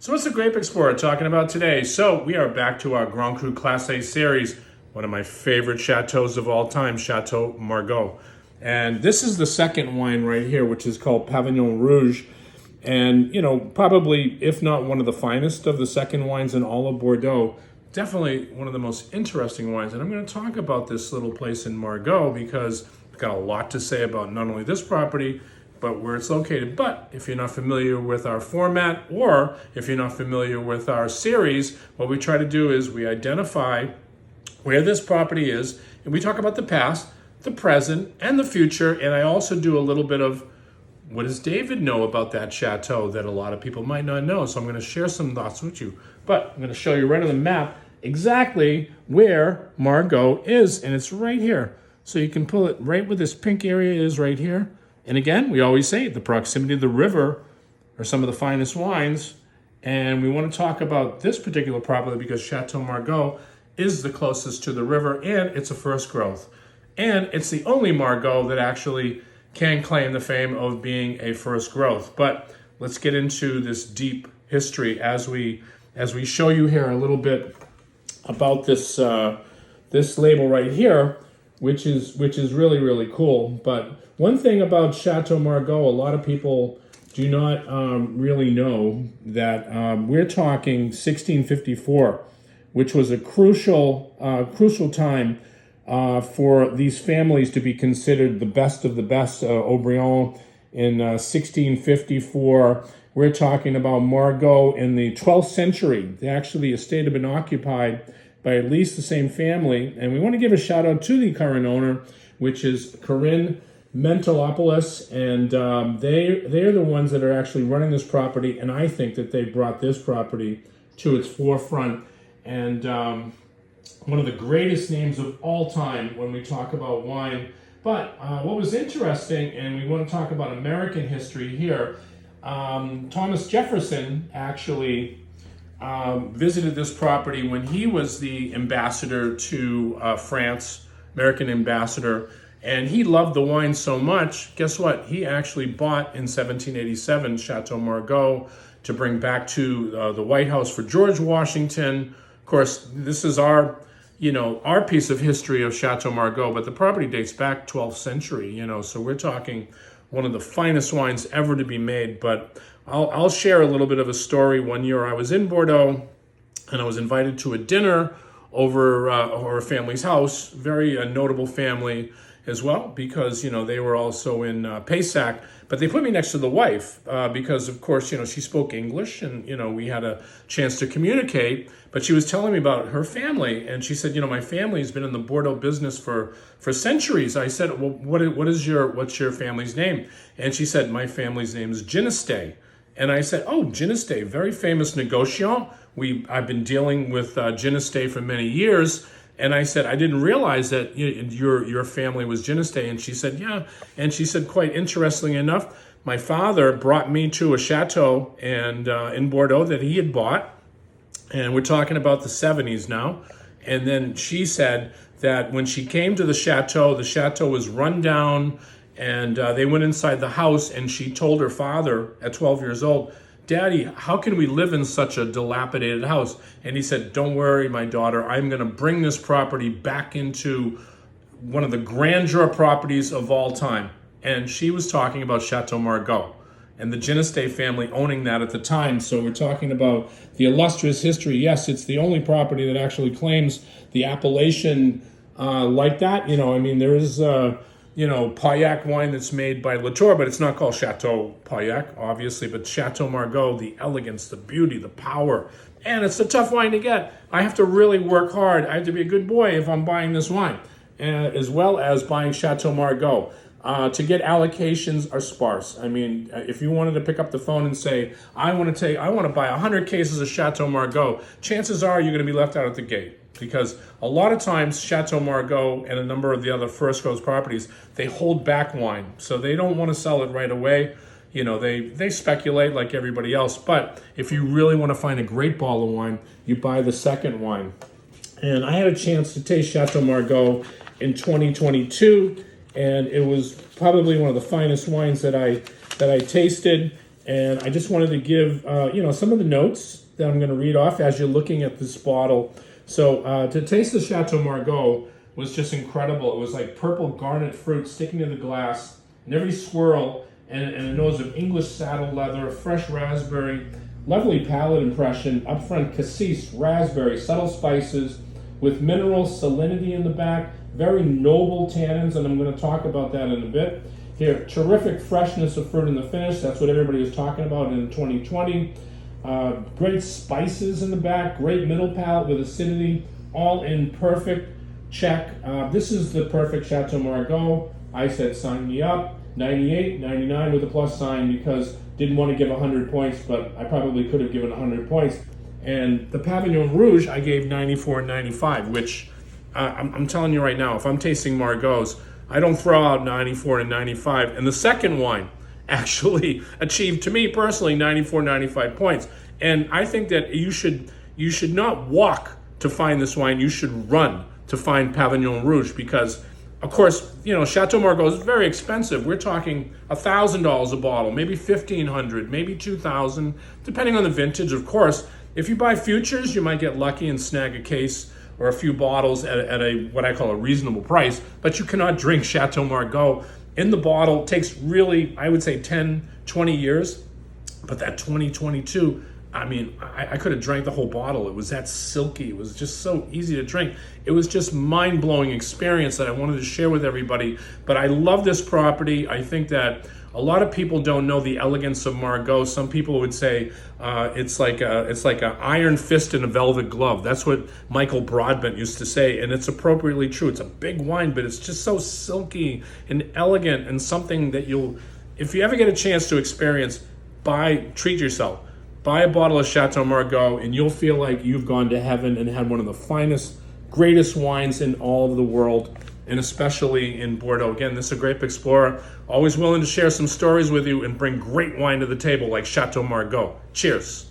So what's the Grape Explorer talking about today? So we are back to our Grand Cru Classe series, one of my favorite chateaus of all time, Chateau Margaux. And this is the second wine right here, which is called Pavillon Rouge. And, you know, probably, if not one of the finest of the second wines in all of Bordeaux, definitely one of the most interesting wines. And I'm going to talk about this little place in Margaux because I've got a lot to say about not only this property, but where it's located. But if you're not familiar with our format, or if you're not familiar with our series, what we try to do is we identify where this property is, and we talk about the past, the present, and the future. And I also do a little bit of what does David know about that chateau that a lot of people might not know. So I'm going to share some thoughts with you. But I'm going to show you right on the map exactly where Margaux is, and it's right here. So you can pull it right where this pink area is right here. And again, we always say the proximity of the river are some of the finest wines. And we want to talk about this particular property because Chateau Margaux is the closest to the river, and it's a first growth. And it's the only Margaux that actually can claim the fame of being a first growth. But let's get into this deep history as we show you here a little bit about this this label right here, which is really, really cool. But one thing about Chateau Margaux, a lot of people do not really know that we're talking 1654, which was a crucial time for these families to be considered the best of the best. Aubryon in 1654. We're talking about Margaux in the 12th century. The estate had been occupied by at least the same family. And we want to give a shout out to the current owner, which is Corinne Mentalopoulos, and they're the ones that are actually running this property, and I think that they brought this property to its forefront. And one of the greatest names of all time when we talk about wine. But what was interesting, and we want to talk about American history here, Thomas Jefferson actually visited this property when he was the ambassador to France, American ambassador, and he loved the wine so much. Guess what? He actually bought in 1787 Chateau Margaux to bring back to the White House for George Washington. Of course, this is our piece of history of Chateau Margaux, but the property dates back 12th century, so we're talking one of the finest wines ever to be made. But I'll share a little bit of a story. One year I was in Bordeaux, and I was invited to a dinner over a family's house, very notable family as well, because, they were also in Paysac, but they put me next to the wife because, of course, she spoke English, and, we had a chance to communicate. But she was telling me about her family, and she said, my family's been in the Bordeaux business for centuries. I said, well, what's your family's name? And she said, my family's name is Ginestet. And I said, oh, Ginestet, very famous negociant. I've been dealing with Ginestet for many years. And I said, I didn't realize that your family was Ginestet. And she said, yeah. And she said, quite interestingly enough, my father brought me to a chateau and in Bordeaux that he had bought. And we're talking about the 70s now. And then she said that when she came to the chateau was run down, and they went inside the house, and she told her father at 12 years old, Daddy, how can we live in such a dilapidated house? And he said, don't worry, my daughter, I'm going to bring this property back into one of the grandeur properties of all time. And she was talking about Chateau Margaux and the Ginestet family owning that at the time. So we're talking about the illustrious history. Yes, it's the only property that actually claims the appellation like that. There is Pauillac wine that's made by Latour, but it's not called Chateau Pauillac, obviously, but Chateau Margaux, the elegance, the beauty, the power, and it's a tough wine to get. I have to really work hard. I have to be a good boy if I'm buying this wine, as well as buying Chateau Margaux. To get allocations are sparse. If you wanted to pick up the phone and say, I want to buy 100 cases of Chateau Margaux, chances are you're going to be left out at the gate. Because a lot of times Chateau Margaux and a number of the other first growth properties, they hold back wine. So they don't want to sell it right away. They speculate like everybody else. But if you really want to find a great bottle of wine, you buy the second wine. And I had a chance to taste Chateau Margaux in 2022, and it was probably one of the finest wines that I tasted. And I just wanted to give, some of the notes that I'm going to read off as you're looking at this bottle. So to taste the Chateau Margaux was just incredible. It was like purple garnet fruit sticking to the glass, and every swirl, and a nose of English saddle leather, fresh raspberry, lovely palate impression, upfront cassis, raspberry, subtle spices, with mineral salinity in the back, very noble tannins, and I'm going to talk about that in a bit. Here, terrific freshness of fruit in the finish. That's what everybody was talking about in 2020. Great spices in the back, great middle palate with acidity, all in perfect check. This is the perfect Chateau Margaux. I said sign me up. 98, 99 with a plus sign because didn't want to give 100 points, but I probably could have given 100 points. And the Pavillon Rouge, I gave 94 and 95, which I'm telling you right now, if I'm tasting Margaux's, I don't throw out 94 and 95. And the second wine actually achieved, to me personally, 94, 95 points. And I think that you should not walk to find this wine. You should run to find Pavillon Rouge because, of course, Chateau Margaux is very expensive. We're talking $1,000 a bottle, maybe $1,500, maybe $2,000, depending on the vintage, of course. If you buy futures, you might get lucky and snag a case or a few bottles at a what I call a reasonable price, but you cannot drink Chateau Margaux in the bottle. It takes really, I would say 10, 20 years, but that 2022, I mean, I could have drank the whole bottle. It was that silky. It was just so easy to drink. It was just mind-blowing experience that I wanted to share with everybody. But I love this property. I think that a lot of people don't know the elegance of Margaux. Some people would say it's like an iron fist in a velvet glove. That's what Michael Broadbent used to say, and it's appropriately true. It's a big wine, but it's just so silky and elegant and something that if you ever get a chance to experience, treat yourself. Buy a bottle of Chateau Margaux, and you'll feel like you've gone to heaven and had one of the finest, greatest wines in all of the world, and especially in Bordeaux. Again, this is a Grape Explorer, always willing to share some stories with you and bring great wine to the table like Chateau Margaux. Cheers.